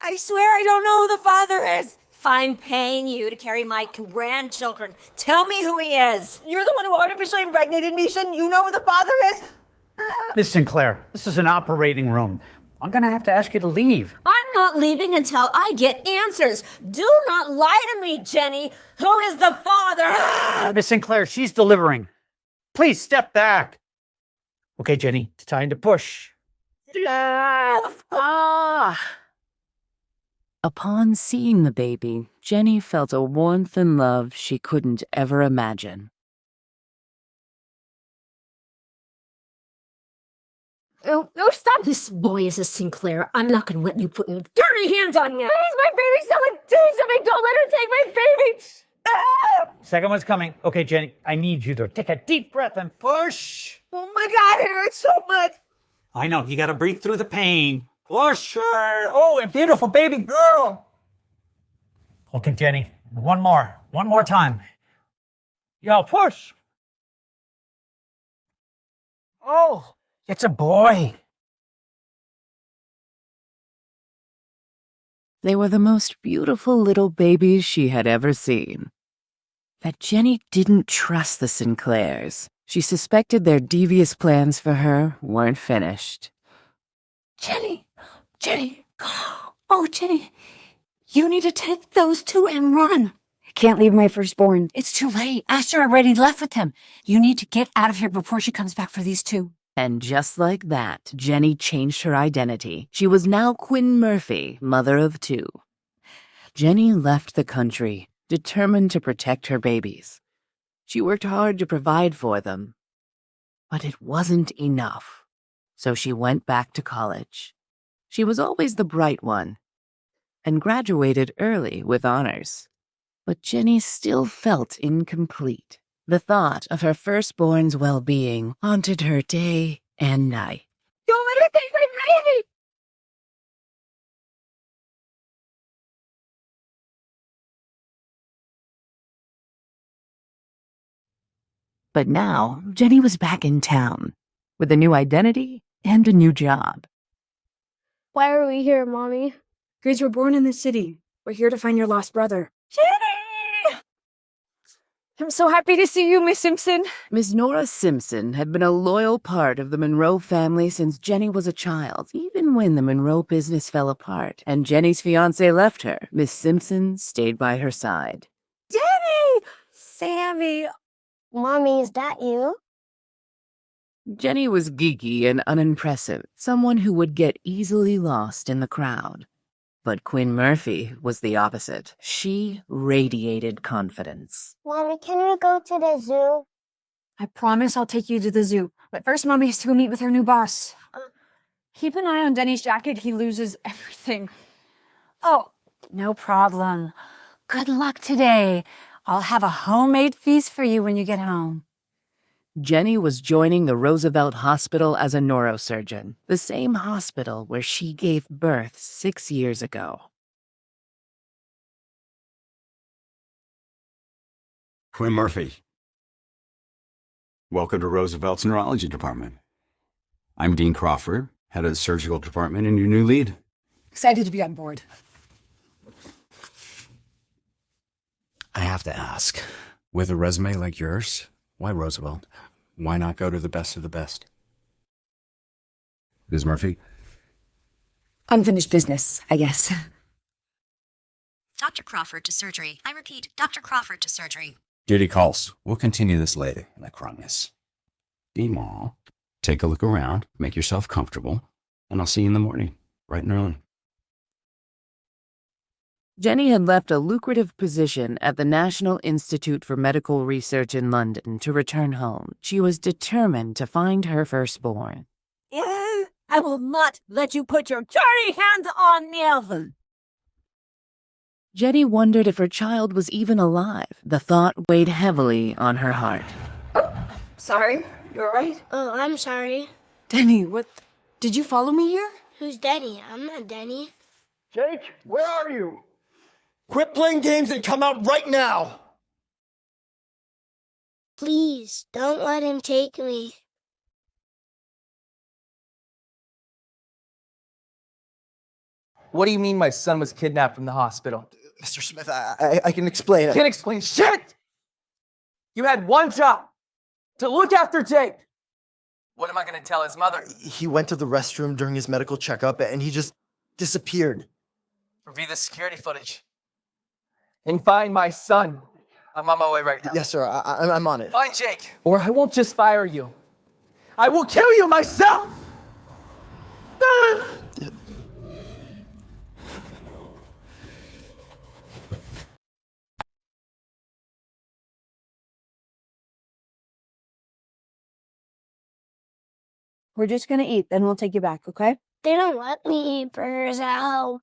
I swear I don't know who the father is. If I'm paying you to carry my grandchildren, tell me who he is. You're the one who artificially impregnated me. Shouldn't you know who the father is? Miss Sinclair, this is an operating room. I'm gonna have to ask you to leave. I'm not leaving until I get answers. Do not lie to me, Jenny. Who is the father? Miss Sinclair, she's delivering. Please step back. Okay, Jenny, it's time to push. Upon seeing the baby, Jenny felt a warmth and love she couldn't ever imagine. Oh, stop. This boy is a Sinclair. I'm not going to let you put your dirty hands on me. Please, my baby. Someone do something. Don't let her take my baby. Second one's coming. Okay, Jenny, I need you to take a deep breath and push. Oh my God, it hurts so much. I know, you gotta breathe through the pain. Push her. Oh, and beautiful baby girl. Okay, Jenny, one more time. Yo, push. Oh, it's a boy. They were the most beautiful little babies she had ever seen. But Jenny didn't trust the Sinclairs. She suspected their devious plans for her weren't finished. Jenny. Oh, Jenny. You need to take those two and run. I can't leave my firstborn. It's too late. Asher already left with him. You need to get out of here before she comes back for these two. And just like that, Jenny changed her identity. She was now Quinn Murphy, mother of two. Jenny left the country, determined to protect her babies. She worked hard to provide for them. But it wasn't enough. So she went back to college. She was always the bright one, and graduated early with honors. But Jenny still felt incomplete. The thought of her firstborn's well-being haunted her day and night. Don't let her take my baby. But now, Jenny was back in town, with a new identity and a new job. Why are we here, Mommy? Grace were born in the city. We're here to find your lost brother. Jenny! I'm so happy to see you, Miss Simpson. Miss Nora Simpson had been a loyal part of the Monroe family since Jenny was a child. Even when the Monroe business fell apart and Jenny's fiancé left her, Miss Simpson stayed by her side. Jenny! Sammy. Mommy, is that you? Jenny was geeky and unimpressive, someone who would get easily lost in the crowd. But Quinn Murphy was the opposite. She radiated confidence. Mommy, can we go to the zoo? I promise I'll take you to the zoo. But first, Mommy has to go meet with her new boss. Keep an eye on Denny's jacket. He loses everything. Oh, no problem. Good luck today. I'll have a homemade feast for you when you get home. Jenny was joining the Roosevelt Hospital as a neurosurgeon, the same hospital where she gave birth 6 years ago. Quinn Murphy. Welcome to Roosevelt's Neurology Department. I'm Dean Crawford, head of the surgical department and your new lead. Excited to be on board. I have to ask, with a resume like yours, why Roosevelt? Why not go to the best of the best? Ms. Murphy? Unfinished business, I guess. Dr. Crawford to surgery. I repeat, Dr. Crawford to surgery. Duty calls. We'll continue this later, I promise. Meanwhile, take a look around, make yourself comfortable, and I'll see you in the morning, bright and early. Jenny had left a lucrative position at the National Institute for Medical Research in London to return home. She was determined to find her firstborn. Yeah, I will not let you put your dirty hands on Nelson. Jenny wondered if her child was even alive. The thought weighed heavily on her heart. Sorry, you all right? Oh, I'm sorry. Denny, what? Did you follow me here? Who's Denny? I'm not Denny. Jake, where are you? Quit playing games and come out right now! Please, don't let him take me. What do you mean my son was kidnapped from the hospital? Mr. Smith, I can explain. Can't explain shit! You had one job, to look after Jake. What am I gonna tell his mother? He went to the restroom during his medical checkup and he just disappeared. Review the security footage. And find my son. I'm on my way right now. Yes, sir. I'm on it. Find Jake. Or I won't just fire you. I will kill you myself! We're just gonna eat, then we'll take you back, okay? They don't let me eat burgers at home.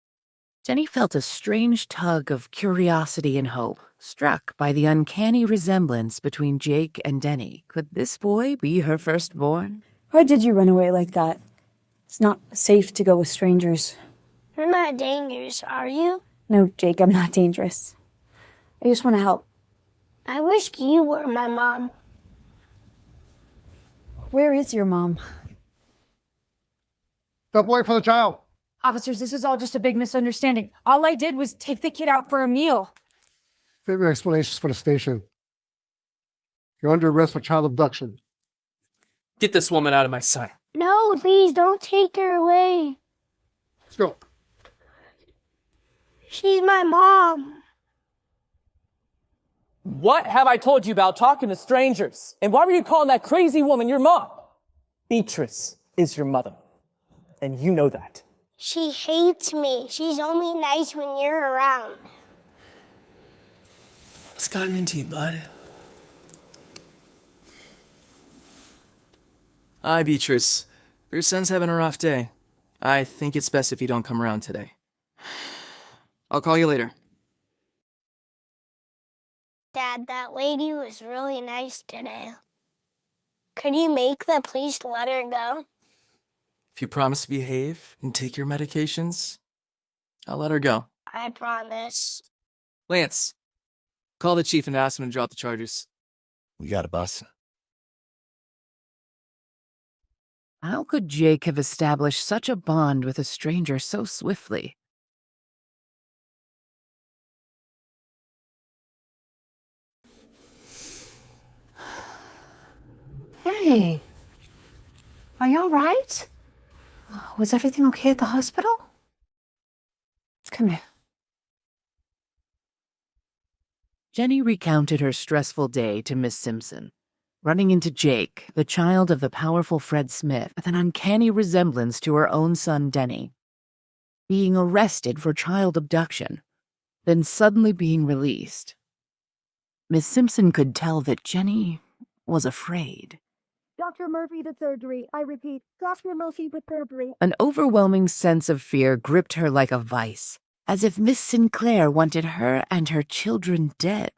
Jenny felt a strange tug of curiosity and hope, struck by the uncanny resemblance between Jake and Denny. Could this boy be her firstborn? Why did you run away like that? It's not safe to go with strangers. You're not dangerous, are you? No, Jake, I'm not dangerous. I just want to help. I wish you were my mom. Where is your mom? Step away from the child. Officers, this is all just a big misunderstanding. All I did was take the kid out for a meal. Save your explanations for the station. You're under arrest for child abduction. Get this woman out of my sight. No, please don't take her away. Let's go. She's my mom. What have I told you about talking to strangers? And why were you calling that crazy woman your mom? Beatrice is your mother. And you know that. She hates me. She's only nice when you're around. What's gotten into you, bud? Hi, Beatrice. Your son's having a rough day. I think it's best if you don't come around today. I'll call you later. Dad, that lady was really nice today. Could you make the police let her go? If you promise to behave and take your medications, I'll let her go. I promise. Lance, call the chief and ask him to drop the charges. We got a bus. How could Jake have established such a bond with a stranger so swiftly? Hey, are you all right? Was everything okay at the hospital? Come here. Jenny recounted her stressful day to Miss Simpson, running into Jake, the child of the powerful Fred Smith, with an uncanny resemblance to her own son Denny, being arrested for child abduction, then suddenly being released. Miss Simpson could tell that Jenny was afraid. Dr. Murphy to surgery. I repeat, Dr. Murphy with surgery. An overwhelming sense of fear gripped her like a vice, as if Miss Sinclair wanted her and her children dead.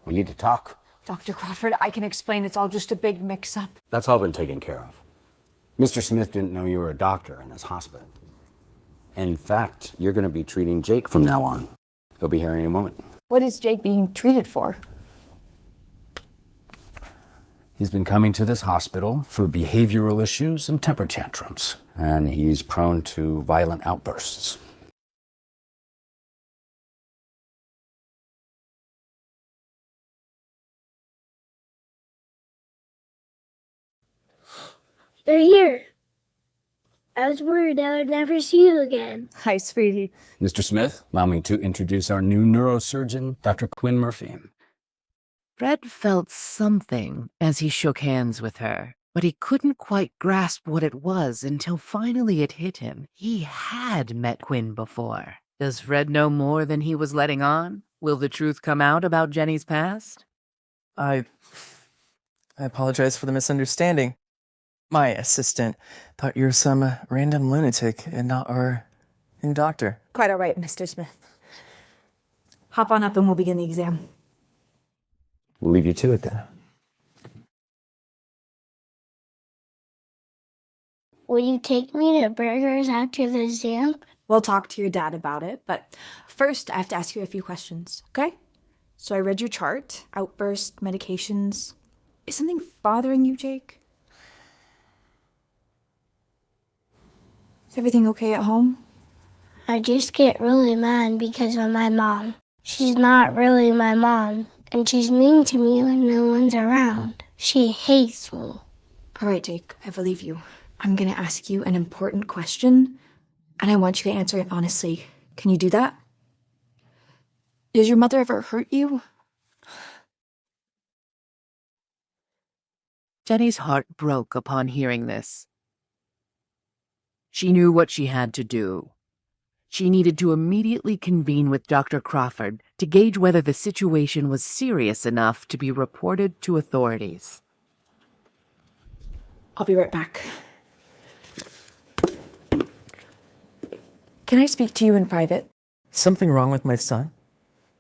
We need to talk. Dr. Crawford, I can explain. It's all just a big mix-up. That's all been taken care of. Mr. Smith didn't know you were a doctor in this hospital. In fact, you're going to be treating Jake from now on. He'll be here any moment. What is Jake being treated for? He's been coming to this hospital for behavioral issues and temper tantrums, and he's prone to violent outbursts. They're here. I was worried I would never see you again. Hi, sweetie. Mr. Smith, allow me to introduce our new neurosurgeon, Dr. Quinn Murphy. Fred felt something as he shook hands with her, but he couldn't quite grasp what it was until finally it hit him. He had met Quinn before. Does Fred know more than he was letting on? Will the truth come out about Jenny's past? I apologize for the misunderstanding. My assistant thought you were some random lunatic and not our new doctor. Quite all right, Mr. Smith. Hop on up and we'll begin the exam. We'll leave you to it then. Will you take me to Burgers after the exam? We'll talk to your dad about it, but first I have to ask you a few questions, okay? So I read your chart, outburst, medications. Is something bothering you, Jake? Is everything okay at home? I just get really mad because of my mom. She's not really my mom, and she's mean to me when no one's around. She hates me. All right, Jake, I believe you. I'm gonna ask you an important question, and I want you to answer it honestly. Can you do that? Does your mother ever hurt you? Jenny's heart broke upon hearing this. She knew what she had to do. She needed to immediately convene with Dr. Crawford to gauge whether the situation was serious enough to be reported to authorities. I'll be right back. Can I speak to you in private? Something wrong with my son?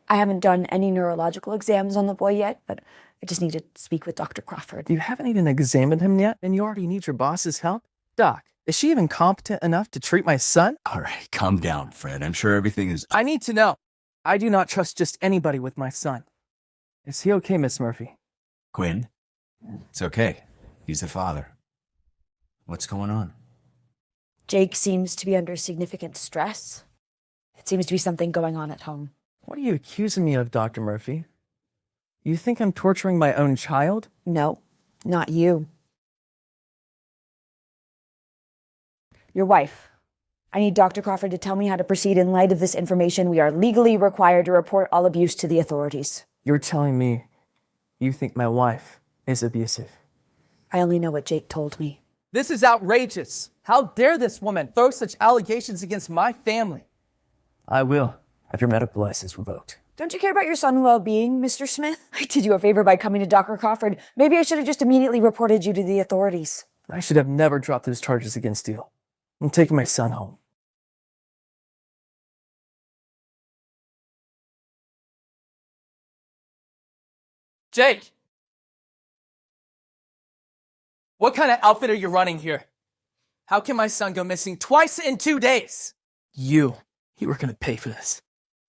I haven't done any neurological exams on the boy yet, but I just need to speak with Dr. Crawford. You haven't even examined him yet, and you already need your boss's help? Doc, is she even competent enough to treat my son? All right, calm down, Fred. I'm sure everything is... I need to know. I do not trust just anybody with my son. Is he okay, Miss Murphy? Quinn, it's okay. He's the father. What's going on? Jake seems to be under significant stress. It seems to be something going on at home. What are you accusing me of, Dr. Murphy? You think I'm torturing my own child? No, not you. Your wife. I need Dr. Crawford to tell me how to proceed in light of this information. We are legally required to report all abuse to the authorities. You're telling me you think my wife is abusive? I only know what Jake told me. This is outrageous. How dare this woman throw such allegations against my family? I will have your medical license revoked. Don't you care about your son's well-being, Mr. Smith? I did you a favor by coming to Dr. Crawford. Maybe I should have just immediately reported you to the authorities. I should have never dropped those charges against you. I'm taking my son home. Jake! What kind of outfit are you running here? How can my son go missing twice in 2 days? You were gonna pay for this.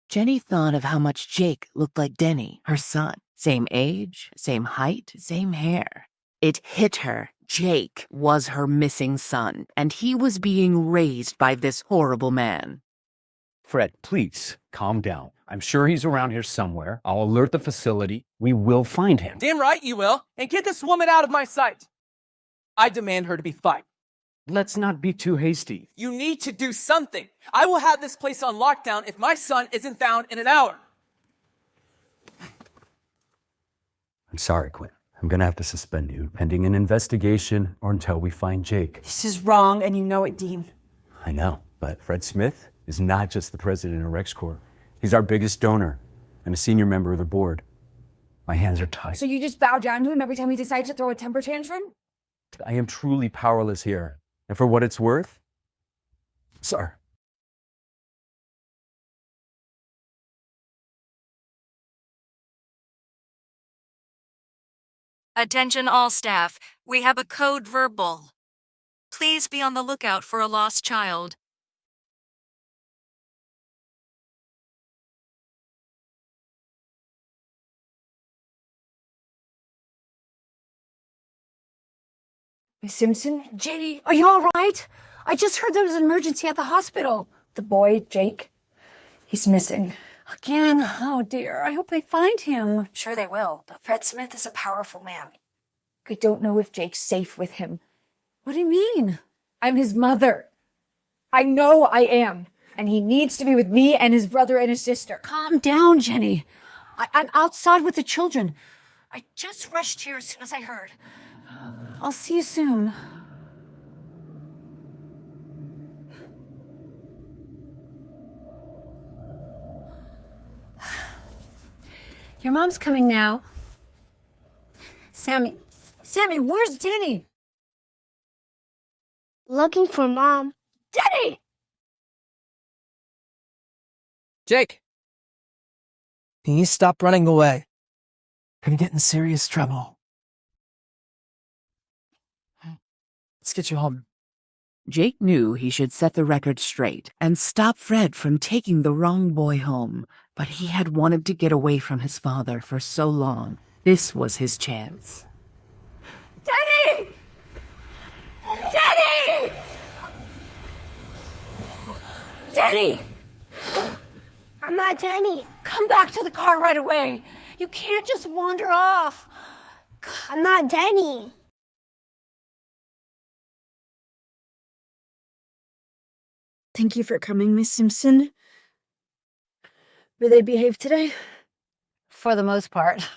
Jenny thought of how much Jake looked like Denny, her son. Same age, same height, same hair. It hit her. Jake was her missing son, and he was being raised by this horrible man. Fred, please calm down. I'm sure he's around here somewhere. I'll alert the facility. We will find him. Damn right you will. And get this woman out of my sight. I demand her to be fined. Let's not be too hasty. You need to do something. I will have this place on lockdown if my son isn't found in an hour. I'm sorry, Quinn. I'm gonna have to suspend you pending an investigation or until we find Jake. This is wrong, and you know it, Dean. I know, but Fred Smith is not just the president of RexCorp. He's our biggest donor and a senior member of the board. My hands are tied. So you just bow down to him every time he decides to throw a temper tantrum? I am truly powerless here. And for what it's worth, sir. Attention all staff. We have a code verbal. Please be on the lookout for a lost child. Miss Simpson? Jenny, are you all right? I just heard there was an emergency at the hospital. The boy, Jake, he's missing. Again? Oh dear, I hope they find him. Sure they will, but Fred Smith is a powerful man. I don't know if Jake's safe with him. What do you mean? I'm his mother. I know I am. And he needs to be with me and his brother and his sister. Calm down, Jenny. I'm outside with the children. I just rushed here as soon as I heard. I'll see you soon. Your mom's coming now. Sammy, where's Denny? Looking for Mom. Denny! Jake! Can you stop running away? You're gonna get in serious trouble. Let's get you home. Jake knew he should set the record straight and stop Fred from taking the wrong boy home. But he had wanted to get away from his father for so long. This was his chance. Denny! Denny! Denny! I'm not Jenny. Come back to the car right away. You can't just wander off. I'm not Jenny. Thank you for coming, Miss Simpson. Will they behave today? For the most part.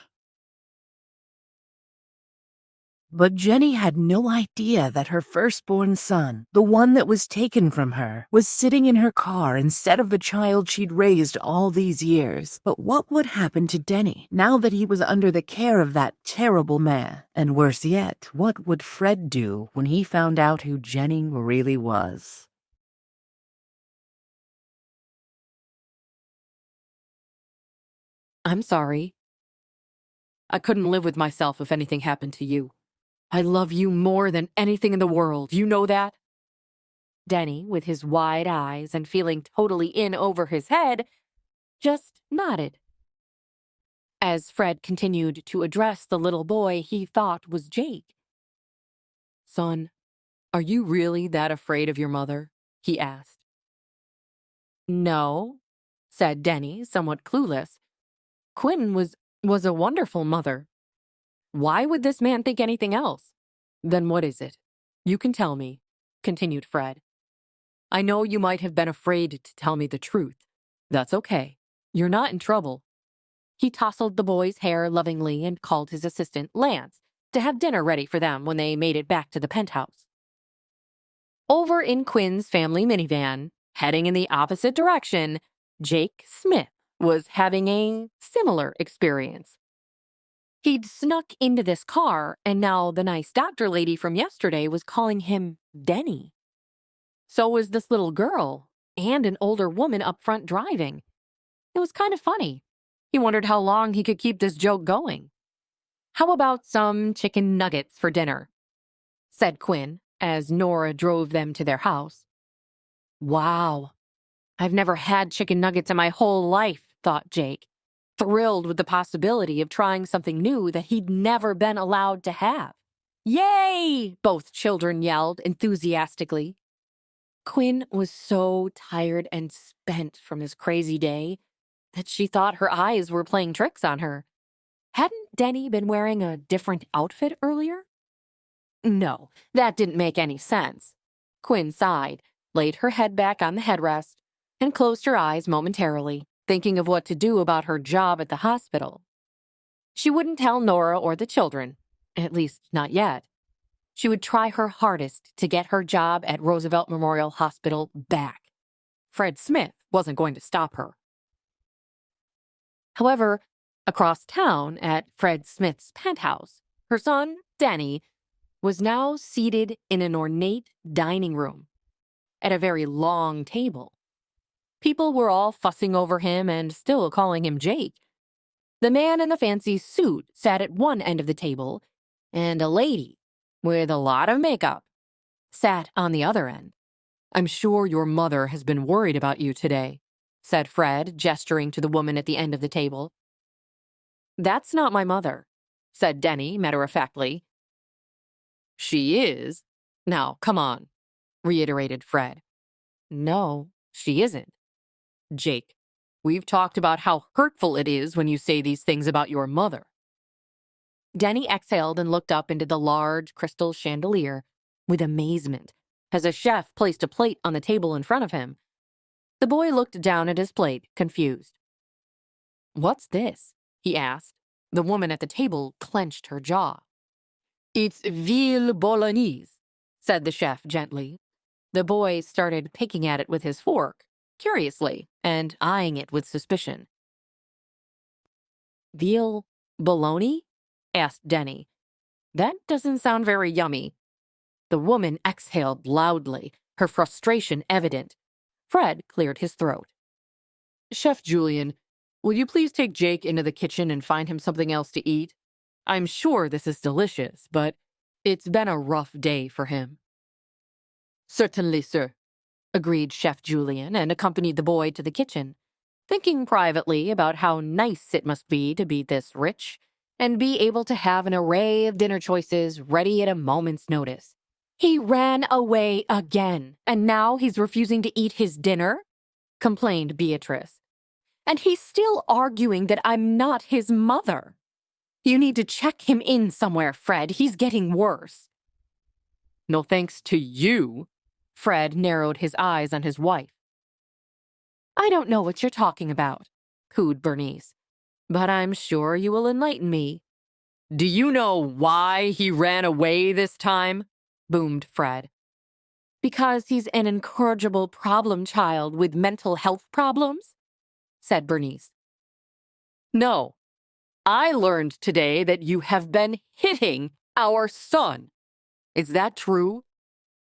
But Jenny had no idea that her firstborn son, the one that was taken from her, was sitting in her car instead of the child she'd raised all these years. But what would happen to Denny now that he was under the care of that terrible man? And worse yet, what would Fred do when he found out who Jenny really was? I'm sorry. I couldn't live with myself if anything happened to you. I love you more than anything in the world. You know that? Denny, with his wide eyes and feeling totally in over his head, just nodded. As Fred continued to address the little boy he thought was Jake. Son, are you really that afraid of your mother? He asked. No, said Denny, somewhat clueless. Quinn was a wonderful mother. Why would this man think anything else? Then what is it? You can tell me, continued Fred. I know you might have been afraid to tell me the truth. That's okay. You're not in trouble. He tousled the boy's hair lovingly and called his assistant, Lance, to have dinner ready for them when they made it back to the penthouse. Over in Quinn's family minivan, heading in the opposite direction, Jake Smith was having a similar experience. He'd snuck into this car, and now the nice doctor lady from yesterday was calling him Denny. So was this little girl and an older woman up front driving. It was kind of funny. He wondered how long he could keep this joke going. How about some chicken nuggets for dinner? Said Quinn as Nora drove them to their house. Wow, I've never had chicken nuggets in my whole life, thought Jake, thrilled with the possibility of trying something new that he'd never been allowed to have. Yay! Both children yelled enthusiastically. Quinn was so tired and spent from his crazy day that she thought her eyes were playing tricks on her. Hadn't Denny been wearing a different outfit earlier? No, that didn't make any sense. Quinn sighed, laid her head back on the headrest, and closed her eyes momentarily, thinking of what to do about her job at the hospital. She wouldn't tell Nora or the children, at least not yet. She would try her hardest to get her job at Roosevelt Memorial Hospital back. Fred Smith wasn't going to stop her. However, across town at Fred Smith's penthouse, her son, Denny, was now seated in an ornate dining room at a very long table. People were all fussing over him and still calling him Jake. The man in the fancy suit sat at one end of the table, and a lady, with a lot of makeup, sat on the other end. I'm sure your mother has been worried about you today, said Fred, gesturing to the woman at the end of the table. That's not my mother, said Denny matter-of-factly. She is. Now, come on, reiterated Fred. No, she isn't. Jake, we've talked about how hurtful it is when you say these things about your mother. Denny exhaled and looked up into the large crystal chandelier with amazement as a chef placed a plate on the table in front of him. The boy looked down at his plate, confused. What's this? He asked. The woman at the table clenched her jaw. It's veal bolognese, said the chef gently. The boy started picking at it with his fork, curiously, and eyeing it with suspicion. Veal bologna? Asked Denny. That doesn't sound very yummy. The woman exhaled loudly, her frustration evident. Fred cleared his throat. Chef Julian, will you please take Jake into the kitchen and find him something else to eat? I'm sure this is delicious, but it's been a rough day for him. Certainly, sir, agreed Chef Julian and accompanied the boy to the kitchen. thinking privately about how nice it must be to be this rich and be able to have an array of dinner choices ready at a moment's notice. He ran away again, and now he's refusing to eat his dinner? Complained Beatrice. And he's still arguing that I'm not his mother. You need to check him in somewhere, Fred. He's getting worse. No thanks to you. Fred narrowed his eyes on his wife. I don't know what you're talking about, cooed Bernice, but I'm sure you will enlighten me. Do you know why he ran away this time? Boomed Fred. Because he's an incorrigible problem child with mental health problems? Said Bernice. No. I learned today that you have been hitting our son. Is that true?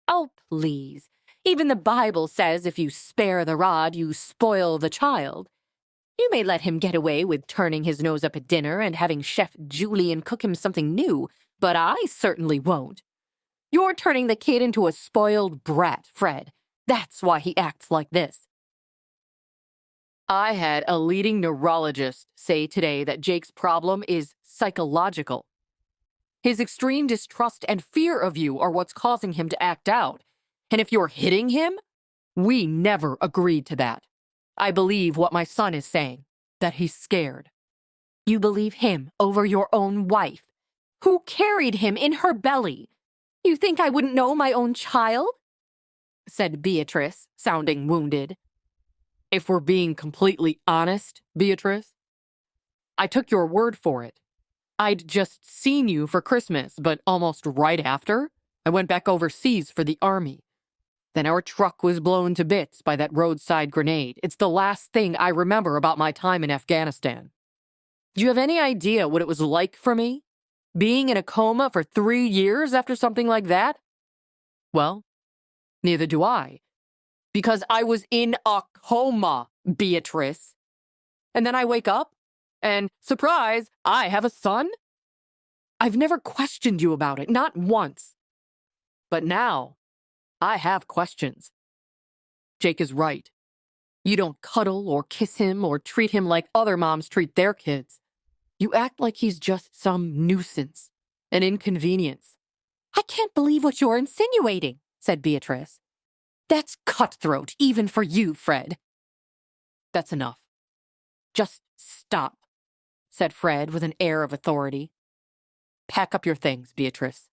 Oh, please. Even the Bible says if you spare the rod, you spoil the child. You may let him get away with turning his nose up at dinner and having Chef Julian cook him something new, but I certainly won't. You're turning the kid into a spoiled brat, Fred. That's why he acts like this. I had a leading neurologist say today that Jake's problem is psychological. His extreme distrust and fear of you are what's causing him to act out. And if you're hitting him, we never agreed to that. I believe what my son is saying, that he's scared. You believe him over your own wife, who carried him in her belly. You think I wouldn't know my own child? Said Beatrice, sounding wounded. If we're being completely honest, Beatrice, I took your word for it. I'd just seen you for Christmas, but almost right after, I went back overseas for the army. Then our truck was blown to bits by that roadside grenade. It's the last thing I remember about my time in Afghanistan. Do you have any idea what it was like for me? Being in a coma for 3 years after something like that? Well, neither do I. Because I was in a coma, Beatrice. And then I wake up, and surprise, I have a son? I've never questioned you about it, not once. But now, I have questions. Jake is right. You don't cuddle or kiss him or treat him like other moms treat their kids. You act like he's just some nuisance, an inconvenience. I can't believe what you're insinuating, said Beatrice. That's cutthroat, even for you, Fred. That's enough. Just stop, said Fred with an air of authority. Pack up your things, Beatrice.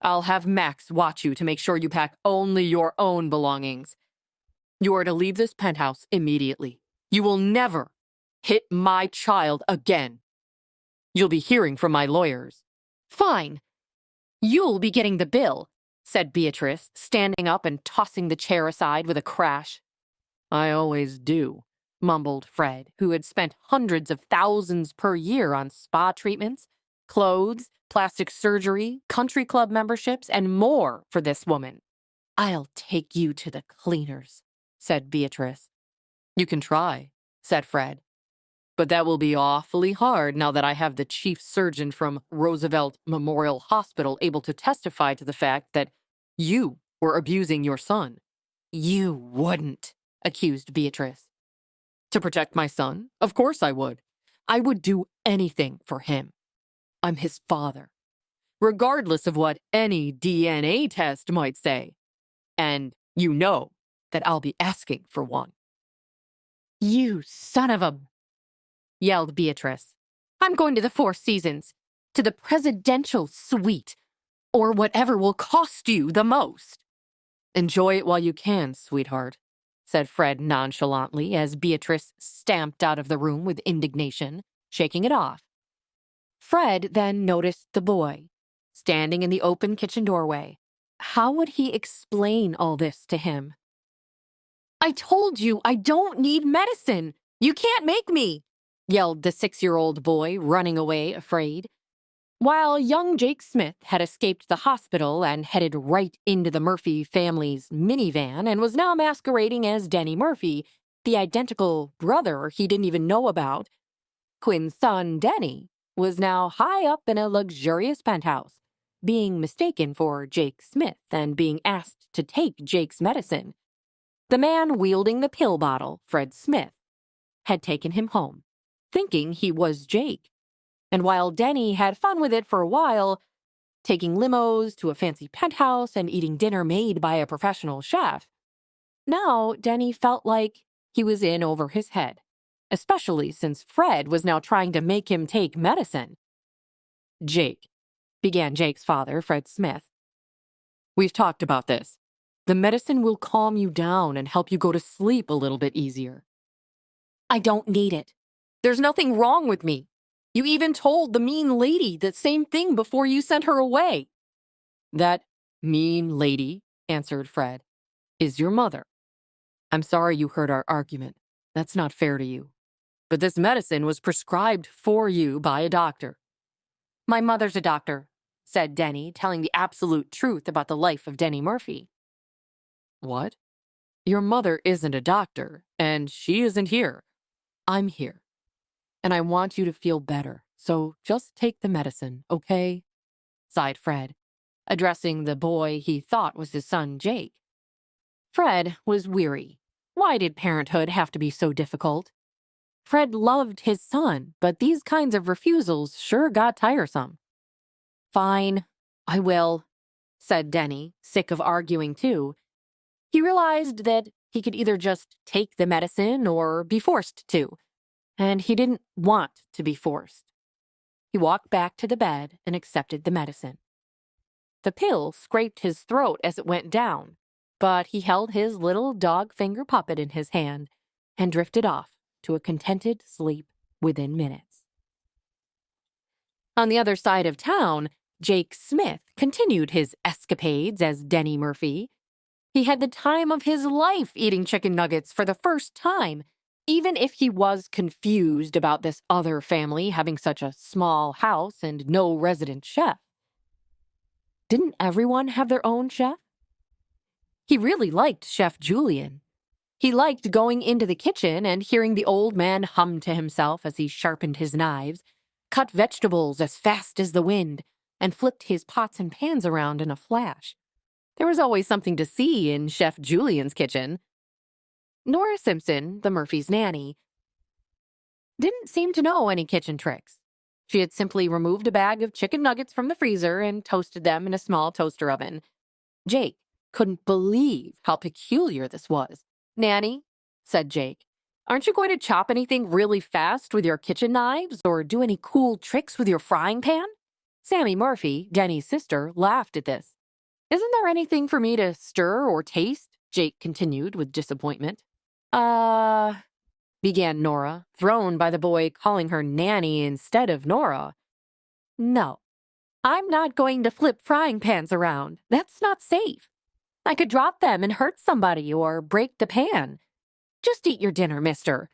I'll have Max watch you to make sure you pack only your own belongings. You are to leave this penthouse immediately. You will never hit my child again. You'll be hearing from my lawyers. Fine. You'll be getting the bill, said Beatrice, standing up and tossing the chair aside with a crash. I always do, mumbled Fred, who had spent hundreds of thousands per year on spa treatments, clothes, plastic surgery, country club memberships, and more for this woman. I'll take you to the cleaners, said Beatrice. You can try, said Fred. But that will be awfully hard now that I have the chief surgeon from Roosevelt Memorial Hospital able to testify to the fact that you were abusing your son. You wouldn't, accused Beatrice. To protect my son? Of course I would. I would do anything for him. I'm his father, regardless of what any DNA test might say. And you know that I'll be asking for one. You son of a... yelled Beatrice. I'm going to the Four Seasons, to the presidential suite, or whatever will cost you the most. Enjoy it while you can, sweetheart, said Fred nonchalantly as Beatrice stamped out of the room with indignation, shaking it off. Fred then noticed the boy, standing in the open kitchen doorway. How would he explain all this to him? I told you I don't need medicine. You can't make me, yelled the 6-year-old boy, running away afraid. While young Jake Smith had escaped the hospital and headed right into the Murphy family's minivan and was now masquerading as Denny Murphy, the identical brother he didn't even know about, Quinn's son, Denny, was now high up in a luxurious penthouse, being mistaken for Jake Smith and being asked to take Jake's medicine. The man wielding the pill bottle, Fred Smith, had taken him home, thinking he was Jake. And while Denny had fun with it for a while, taking limos to a fancy penthouse and eating dinner made by a professional chef, now Denny felt like he was in over his head, especially since Fred was now trying to make him take medicine. Jake, began Jake's father, Fred Smith. We've talked about this. The medicine will calm you down and help you go to sleep a little bit easier. I don't need it. There's nothing wrong with me. You even told the mean lady the same thing before you sent her away. That mean lady, answered Fred, is your mother. I'm sorry you heard our argument. That's not fair to you. But this medicine was prescribed for you by a doctor. My mother's a doctor, said Denny, telling the absolute truth about the life of Denny Murphy. What? Your mother isn't a doctor, and she isn't here. I'm here. And I want you to feel better, so just take the medicine, okay? Sighed Fred, addressing the boy he thought was his son, Jake. Fred was weary. Why did parenthood have to be so difficult? Fred loved his son, but these kinds of refusals sure got tiresome. Fine, I will, said Denny, sick of arguing too. He realized that he could either just take the medicine or be forced to, and he didn't want to be forced. He walked back to the bed and accepted the medicine. The pill scraped his throat as it went down, but he held his little dog finger puppet in his hand and drifted off to a contented sleep within minutes. On the other side of town, Jake Smith continued his escapades as Denny Murphy. He had the time of his life eating chicken nuggets for the first time, even if he was confused about this other family having such a small house and no resident chef. Didn't everyone have their own chef? He really liked Chef Julian. He liked going into the kitchen and hearing the old man hum to himself as he sharpened his knives, cut vegetables as fast as the wind, and flipped his pots and pans around in a flash. There was always something to see in Chef Julian's kitchen. Nora Simpson, the Murphys' nanny, didn't seem to know any kitchen tricks. She had simply removed a bag of chicken nuggets from the freezer and toasted them in a small toaster oven. Jake couldn't believe how peculiar this was. Nanny, said Jake, aren't you going to chop anything really fast with your kitchen knives or do any cool tricks with your frying pan? Sammy Murphy, Denny's sister, laughed at this. Isn't there anything for me to stir or taste? Jake continued with disappointment. Began Nora, thrown by the boy calling her Nanny instead of Nora. No, I'm not going to flip frying pans around. That's not safe. I could drop them and hurt somebody or break the pan. Just eat your dinner, mister.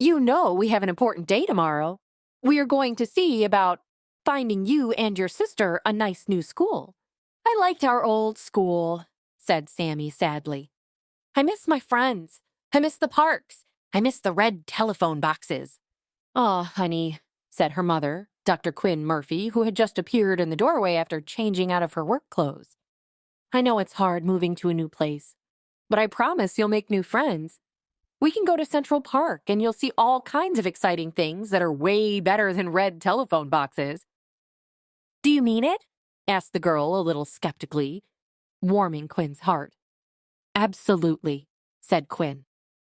You know we have an important day tomorrow. We are going to see about finding you and your sister a nice new school. I liked our old school, said Sammy sadly. I miss my friends. I miss the parks. I miss the red telephone boxes. Oh, honey, said her mother, Dr. Quinn Murphy, who had just appeared in the doorway after changing out of her work clothes. I know it's hard moving to a new place, but I promise you'll make new friends. We can go to Central Park and you'll see all kinds of exciting things that are way better than red telephone boxes. Do you mean it? Asked the girl a little skeptically, warming Quinn's heart. Absolutely, said Quinn.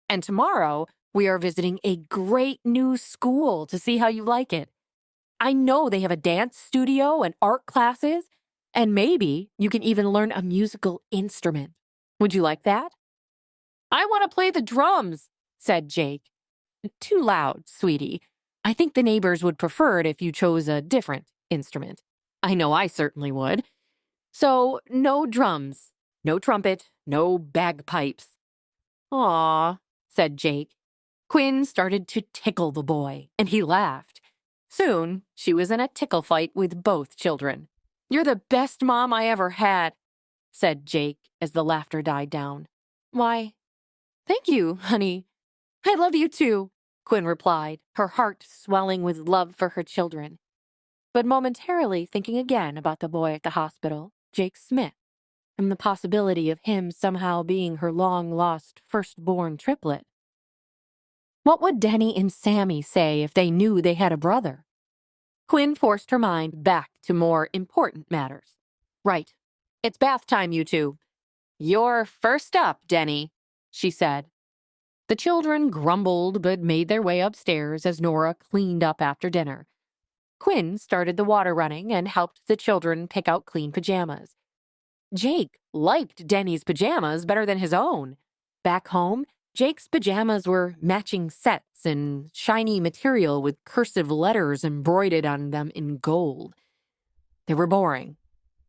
And tomorrow we are visiting a great new school to see how you like it. I know they have a dance studio and art classes, and maybe you can even learn a musical instrument. Would you like that? I want to play the drums, said Jake. Too loud, sweetie. I think the neighbors would prefer it if you chose a different instrument. I know I certainly would. So, no drums, no trumpet, no bagpipes. Aw, said Jake. Quinn started to tickle the boy, and he laughed. Soon, she was in a tickle fight with both children. You're the best mom I ever had, said Jake as the laughter died down. Why, thank you, honey. I love you too, Quinn replied, her heart swelling with love for her children. But momentarily thinking again about the boy at the hospital, Jake Smith, and the possibility of him somehow being her long-lost firstborn triplet. What would Denny and Sammy say if they knew they had a brother? Quinn forced her mind back to more important matters. Right. It's bath time, you two. You're first up, Denny, she said. The children grumbled but made their way upstairs as Nora cleaned up after dinner. Quinn started the water running and helped the children pick out clean pajamas. Jake liked Denny's pajamas better than his own. Back home, Jake's pajamas were matching sets and shiny material with cursive letters embroidered on them in gold. They were boring.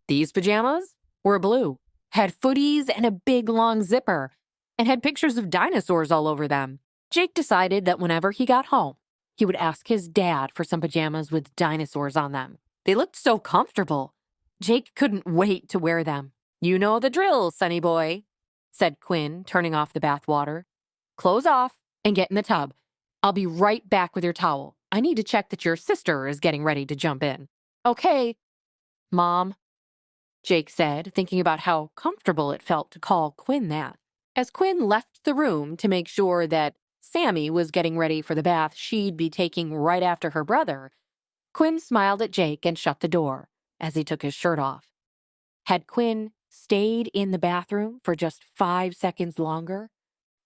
These pajamas were blue, had footies and a big long zipper, and had pictures of dinosaurs all over them. Jake decided that whenever he got home, he would ask his dad for some pajamas with dinosaurs on them. They looked so comfortable. Jake couldn't wait to wear them. You know the drill, sonny boy, said Quinn, turning off the bath water. Clothes off and get in the tub. I'll be right back with your towel. I need to check that your sister is getting ready to jump in. Okay, Mom, Jake said, thinking about how comfortable it felt to call Quinn that. As Quinn left the room to make sure that Sammy was getting ready for the bath she'd be taking right after her brother, Quinn smiled at Jake and shut the door as he took his shirt off. Had Quinn stayed in the bathroom for just 5 seconds longer,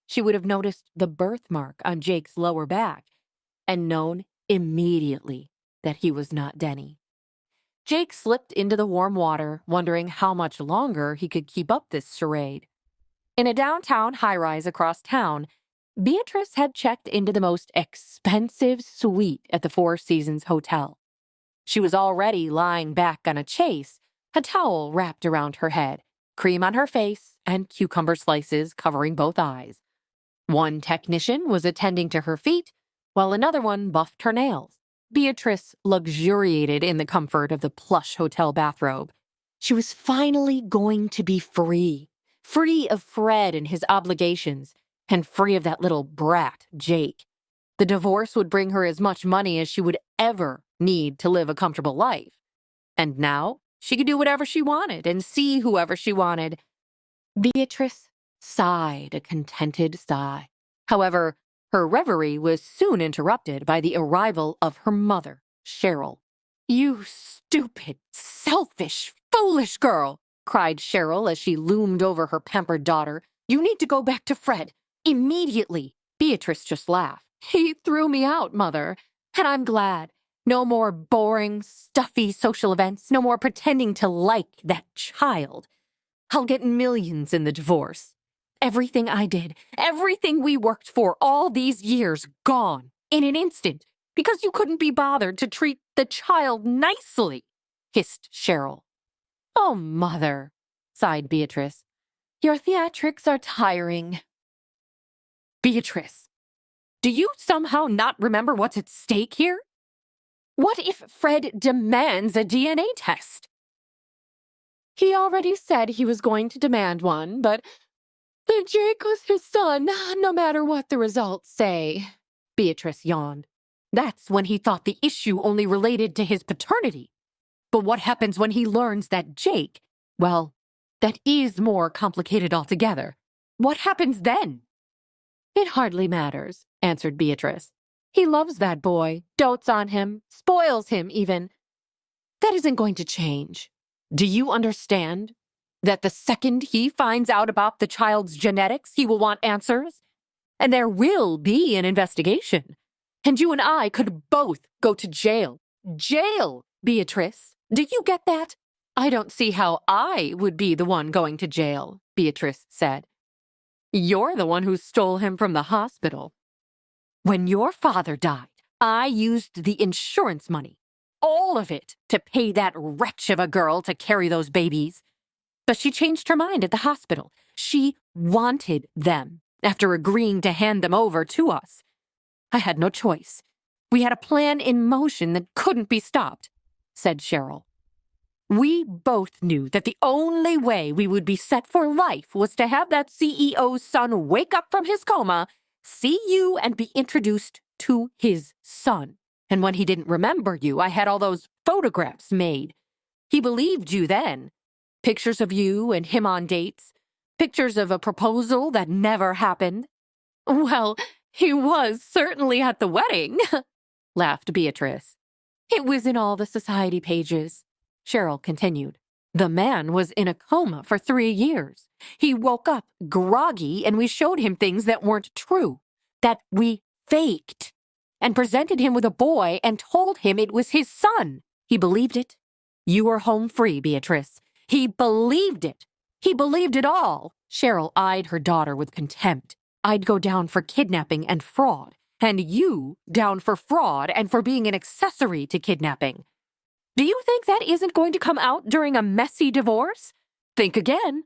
she would have noticed the birthmark on Jake's lower back and known immediately that he was not Denny. Jake slipped into the warm water, wondering how much longer he could keep up this charade. In a downtown high-rise across town, Beatrice had checked into the most expensive suite at the Four Seasons Hotel. She was already lying back on a chase, a towel wrapped around her head, cream on her face, and cucumber slices covering both eyes. One technician was attending to her feet, while another one buffed her nails. Beatrice luxuriated in the comfort of the plush hotel bathrobe. She was finally going to be free of Fred and his obligations, and free of that little brat, Jake. The divorce would bring her as much money as she would ever need to live a comfortable life. And now she could do whatever she wanted and see whoever she wanted. Beatrice sighed a contented sigh. However, her reverie was soon interrupted by the arrival of her mother, Cheryl. "You stupid, selfish, foolish girl," cried Cheryl as she loomed over her pampered daughter. "You need to go back to Fred. Immediately." Beatrice just laughed. "He threw me out, Mother, and I'm glad. No more boring, stuffy social events. No more pretending to like that child. I'll get millions in the divorce. Everything I did, everything we worked for all these years, gone in an instant because you couldn't be bothered to treat the child nicely," hissed Cheryl. "Oh, Mother," sighed Beatrice. "Your theatrics are tiring." "Beatrice, do you somehow not remember what's at stake here? What if Fred demands a DNA test?" "He already said he was going to demand one, but Jake was his son, no matter what the results say," Beatrice yawned. "That's when he thought the issue only related to his paternity. But what happens when he learns that Jake, well, that is more complicated altogether? What happens then?" "It hardly matters," answered Beatrice. "He loves that boy, dotes on him, spoils him even. That isn't going to change. Do you understand that the second he finds out about the child's genetics, he will want answers? And there will be an investigation. And you and I could both go to jail. Jail, Beatrice. Do you get that?" "I don't see how I would be the one going to jail," Beatrice said. "You're the one who stole him from the hospital. When your father died, I used the insurance money, all of it, to pay that wretch of a girl to carry those babies. But she changed her mind at the hospital. She wanted them after agreeing to hand them over to us. I had no choice. We had a plan in motion that couldn't be stopped," said Cheryl. "We both knew that the only way we would be set for life was to have that CEO's son wake up from his coma, see you, and be introduced to his son. And when he didn't remember you, I had all those photographs made. He believed you then. Pictures of you and him on dates. Pictures of a proposal that never happened. Well, He was certainly at the wedding, laughed Beatrice. It was in all the society pages. Cheryl continued. The man was in a coma for 3 years. He woke up groggy and we showed him things that weren't true, that we faked, and presented him with a boy and told him it was his son. He believed it. You are home free, Beatrice. He believed it. He believed it all. Cheryl eyed her daughter with contempt. I'd go down for kidnapping and fraud, and you down for fraud and for being an accessory to kidnapping. Do you think that isn't going to come out during a messy divorce? Think again.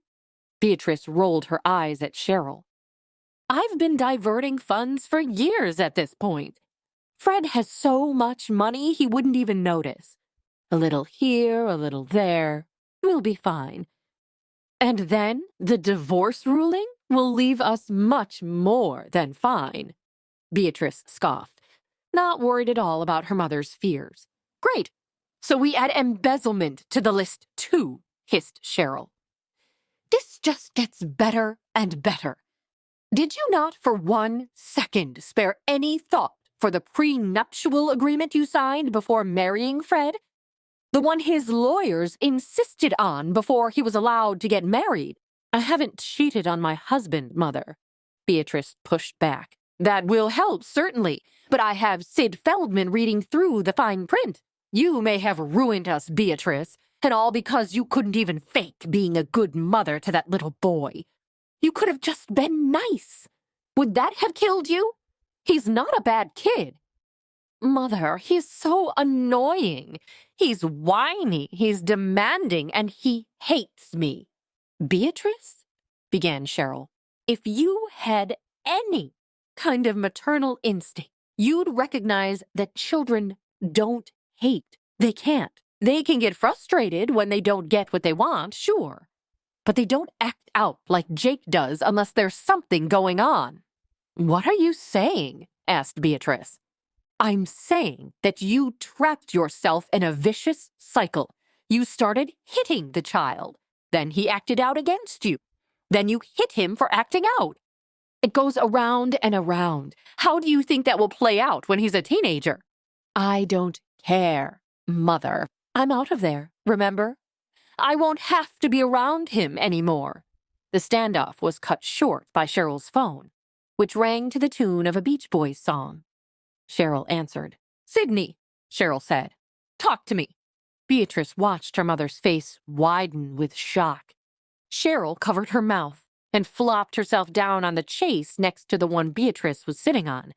Beatrice rolled her eyes at Cheryl. I've been diverting funds for years at this point. Fred has so much money he wouldn't even notice. A little here, a little there. We'll be fine. And then the divorce ruling will leave us much more than fine. Beatrice scoffed, not worried at all about her mother's fears. Great. So we add embezzlement to the list too, hissed Cheryl. This just gets better and better. Did you not for 1 second spare any thought for the prenuptial agreement you signed before marrying Fred? The one his lawyers insisted on before he was allowed to get married. I haven't cheated on my husband, Mother. Beatrice pushed back. That will help, certainly, but I have Sid Feldman reading through the fine print. You may have ruined us, Beatrice, and all because you couldn't even fake being a good mother to that little boy. You could have just been nice. Would that have killed you? He's not a bad kid. Mother, he's so annoying. He's whiny, he's demanding, and he hates me. Beatrice, began Cheryl, if you had any kind of maternal instinct, you'd recognize that children don't hate. They can't. They can get frustrated when they don't get what they want, sure. But they don't act out like Jake does unless there's something going on. What are you saying? Asked Beatrice. I'm saying that you trapped yourself in a vicious cycle. You started hitting the child. Then he acted out against you. Then you hit him for acting out. It goes around and around. How do you think that will play out when he's a teenager? I don't care, Mother. I'm out of there, remember? I won't have to be around him anymore. The standoff was cut short by Cheryl's phone, which rang to the tune of a Beach Boys song. Cheryl answered. Sydney, Cheryl said. Talk to me. Beatrice watched her mother's face widen with shock. Cheryl covered her mouth and flopped herself down on the chase next to the one Beatrice was sitting on.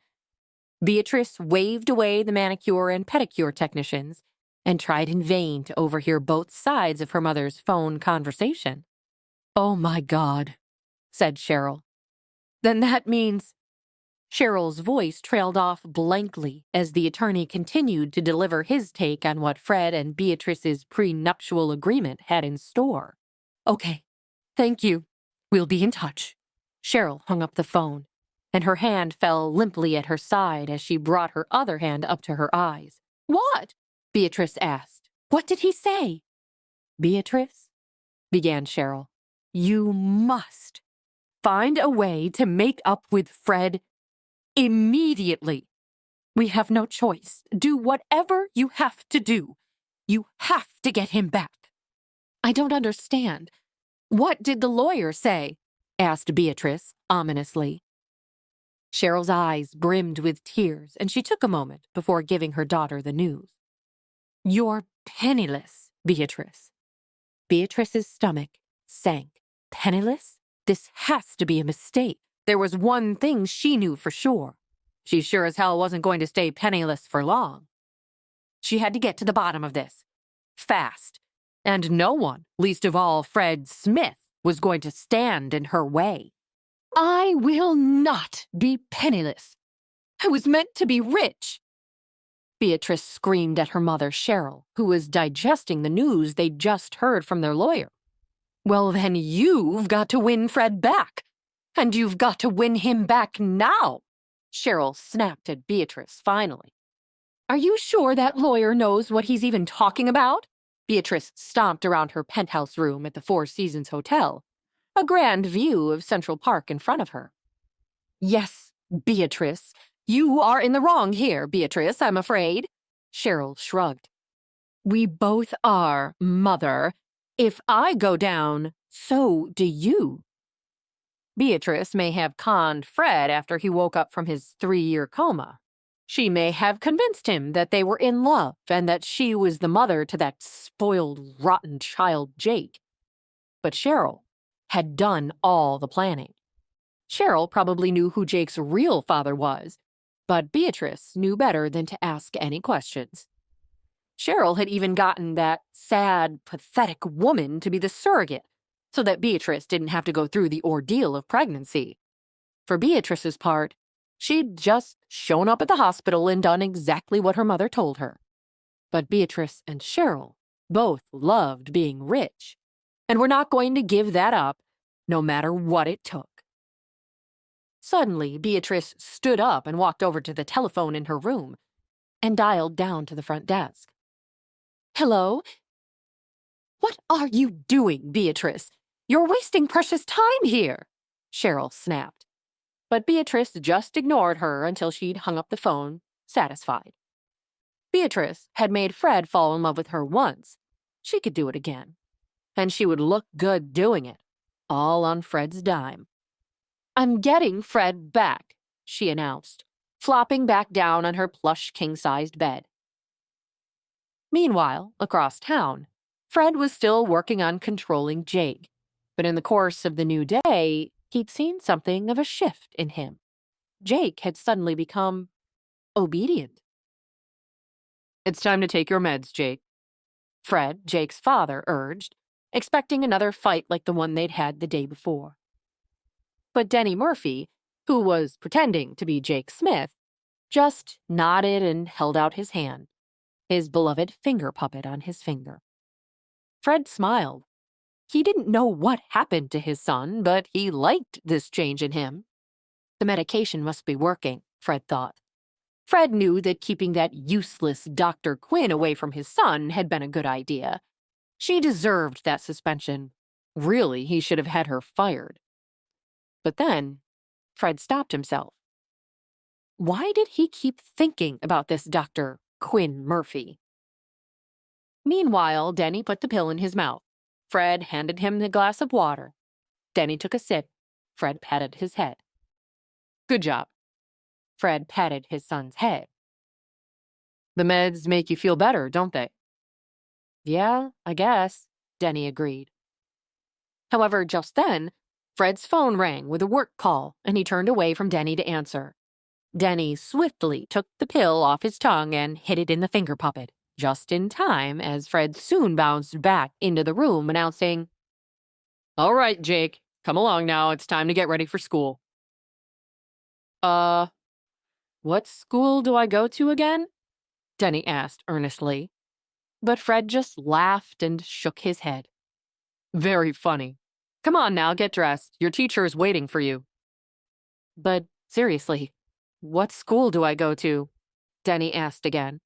Beatrice waved away the manicure and pedicure technicians and tried in vain to overhear both sides of her mother's phone conversation. Oh my God, said Cheryl. Then that means... Cheryl's voice trailed off blankly as the attorney continued to deliver his take on what Fred and Beatrice's prenuptial agreement had in store. Okay, thank you. We'll be in touch. Cheryl hung up the phone, and her hand fell limply at her side as she brought her other hand up to her eyes. What? Beatrice asked. What did he say? Beatrice, began Cheryl, you must find a way to make up with Fred immediately. We have no choice. Do whatever you have to do. You have to get him back. I don't understand. What did the lawyer say? Asked Beatrice ominously. Cheryl's eyes brimmed with tears, and she took a moment before giving her daughter the news. You're penniless, Beatrice. Beatrice's stomach sank. Penniless? This has to be a mistake. There was one thing she knew for sure. She sure as hell wasn't going to stay penniless for long. She had to get to the bottom of this. Fast. And no one, least of all Fred Smith, was going to stand in her way. I will not be penniless. I was meant to be rich. Beatrice screamed at her mother, Cheryl, who was digesting the news they'd just heard from their lawyer. Well, then you've got to win Fred back. And you've got to win him back now, Cheryl snapped at Beatrice finally. Are you sure that lawyer knows what he's even talking about? Beatrice stomped around her penthouse room at the Four Seasons Hotel, a grand view of Central Park in front of her. Yes, Beatrice, you are in the wrong here, Beatrice, I'm afraid. Cheryl shrugged. We both are, Mother. If I go down, so do you. Beatrice may have conned Fred after he woke up from his 3-year coma. She may have convinced him that they were in love and that she was the mother to that spoiled, rotten child, Jake. But Cheryl had done all the planning. Cheryl probably knew who Jake's real father was, but Beatrice knew better than to ask any questions. Cheryl had even gotten that sad, pathetic woman to be the surrogate, so that Beatrice didn't have to go through the ordeal of pregnancy. For Beatrice's part, she'd just shown up at the hospital and done exactly what her mother told her. But Beatrice and Cheryl both loved being rich, and were not going to give that up, no matter what it took. Suddenly, Beatrice stood up and walked over to the telephone in her room and dialed down to the front desk. Hello? What are you doing, Beatrice? You're wasting precious time here, Cheryl snapped. But Beatrice just ignored her until she'd hung up the phone, satisfied. Beatrice had made Fred fall in love with her once. She could do it again. And she would look good doing it, all on Fred's dime. I'm getting Fred back, she announced, flopping back down on her plush king-sized bed. Meanwhile, across town, Fred was still working on controlling Jake, but in the course of the new day, he'd seen something of a shift in him. Jake had suddenly become obedient. It's time to take your meds, Jake, Fred, Jake's father, urged, expecting another fight like the one they'd had the day before. But Denny Murphy, who was pretending to be Jake Smith, just nodded and held out his hand, his beloved finger puppet on his finger. Fred smiled. He didn't know what happened to his son, but he liked this change in him. The medication must be working, Fred thought. Fred knew that keeping that useless Dr. Quinn away from his son had been a good idea. She deserved that suspension. Really, he should have had her fired. But then, Fred stopped himself. Why did he keep thinking about this Dr. Quinn Murphy? Meanwhile, Denny put the pill in his mouth. Fred handed him the glass of water. Denny took a sip. Fred patted his head. Good job. Fred patted his son's head. The meds make you feel better, don't they? Yeah, I guess, Denny agreed. However, just then, Fred's phone rang with a work call, and he turned away from Denny to answer. Denny swiftly took the pill off his tongue and hid it in the finger puppet, just in time as Fred soon bounced back into the room, announcing, All right, Jake, come along now. It's time to get ready for school. What school do I go to again? Denny asked earnestly. But Fred just laughed and shook his head. Very funny. Come on now, get dressed. Your teacher is waiting for you. But seriously, what school do I go to? Denny asked again.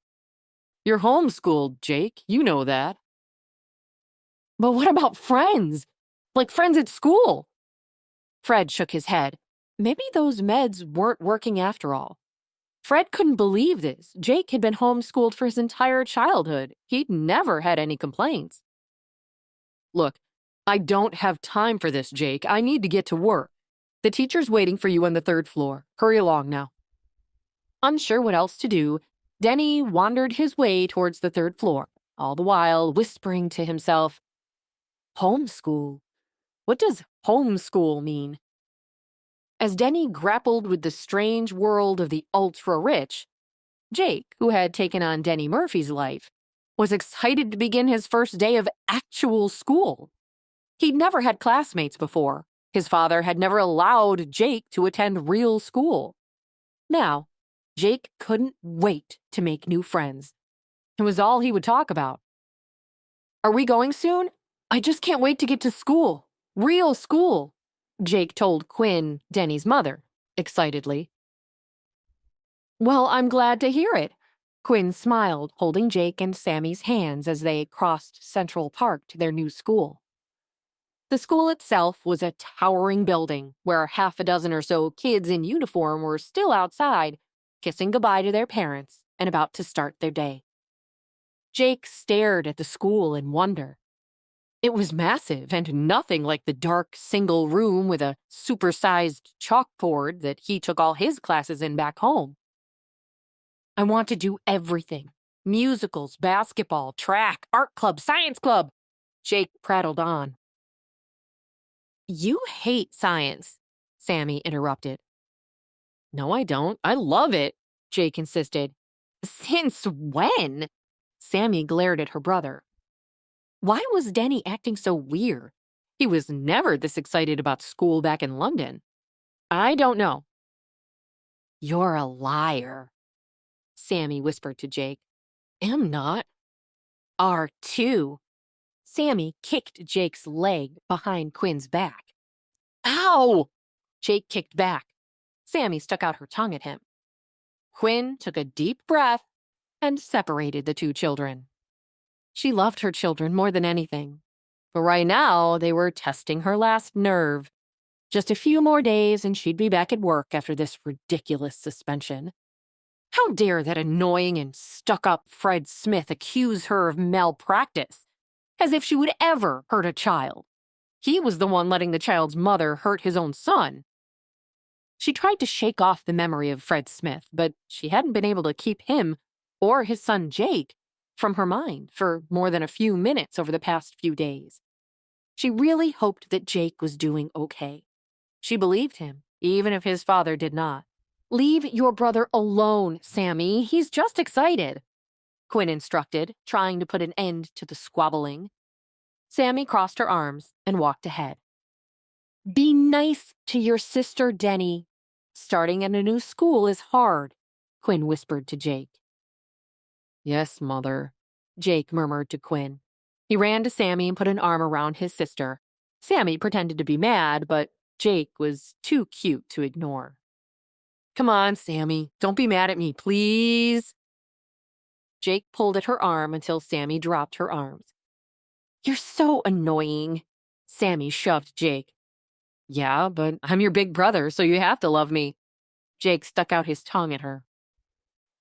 You're homeschooled, Jake. You know that. But what about friends? Like friends at school? Fred shook his head. Maybe those meds weren't working after all. Fred couldn't believe this. Jake had been homeschooled for his entire childhood. He'd never had any complaints. Look, I don't have time for this, Jake. I need to get to work. The teacher's waiting for you on the 3rd floor. Hurry along now. Unsure what else to do, Denny wandered his way towards the 3rd floor, all the while whispering to himself, Homeschool? What does homeschool mean? As Denny grappled with the strange world of the ultra-rich, Jake, who had taken on Denny Murphy's life, was excited to begin his first day of actual school. He'd never had classmates before. His father had never allowed Jake to attend real school. Now, Jake couldn't wait to make new friends. It was all he would talk about. Are we going soon? I just can't wait to get to school. Real school, Jake told Quinn, Denny's mother, excitedly. Well, I'm glad to hear it. Quinn smiled, holding Jake and Sammy's hands as they crossed Central Park to their new school. The school itself was a towering building where half a dozen or so kids in uniform were still outside, kissing goodbye to their parents and about to start their day. Jake stared at the school in wonder. It was massive and nothing like the dark single room with a supersized chalkboard that he took all his classes in back home. I want to do everything. Musicals, basketball, track, art club, science club. Jake prattled on. You hate science, Sammy interrupted. No, I don't. I love it, Jake insisted. Since when? Sammy glared at her brother. Why was Denny acting so weird? He was never this excited about school back in London. I don't know. You're a liar, Sammy whispered to Jake. Am not. Are too. Sammy kicked Jake's leg behind Quinn's back. Ow! Jake kicked back. Sammy stuck out her tongue at him. Quinn took a deep breath and separated the two children. She loved her children more than anything, but right now they were testing her last nerve. Just a few more days and she'd be back at work after this ridiculous suspension. How dare that annoying and stuck-up Fred Smith accuse her of malpractice, as if she would ever hurt a child. He was the one letting the child's mother hurt his own son. She tried to shake off the memory of Fred Smith, but she hadn't been able to keep him or his son Jake from her mind for more than a few minutes over the past few days. She really hoped that Jake was doing okay. She believed him, even if his father did not. Leave your brother alone, Sammy. He's just excited, Quinn instructed, trying to put an end to the squabbling. Sammy crossed her arms and walked ahead. Be nice to your sister, Denny. Starting at a new school is hard, Quinn whispered to Jake. Yes, Mother, Jake murmured to Quinn. He ran to Sammy and put an arm around his sister. Sammy pretended to be mad, but Jake was too cute to ignore. Come on, Sammy, don't be mad at me, please. Jake pulled at her arm until Sammy dropped her arms. You're so annoying. Sammy shoved Jake. Yeah, but I'm your big brother, so you have to love me. Jake stuck out his tongue at her.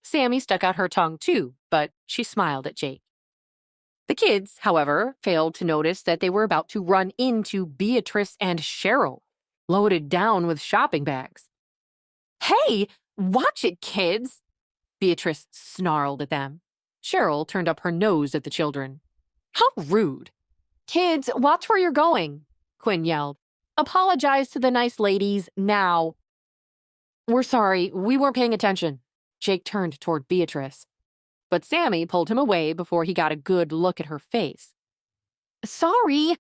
Sammy stuck out her tongue too, but she smiled at Jake. The kids, however, failed to notice that they were about to run into Beatrice and Cheryl, loaded down with shopping bags. Hey, watch it, kids! Beatrice snarled at them. Cheryl turned up her nose at the children. How rude! Kids, watch where you're going, Quinn yelled. Apologize to the nice ladies now. We're sorry, we weren't paying attention. Jake turned toward Beatrice, but Sammy pulled him away before he got a good look at her face. Sorry.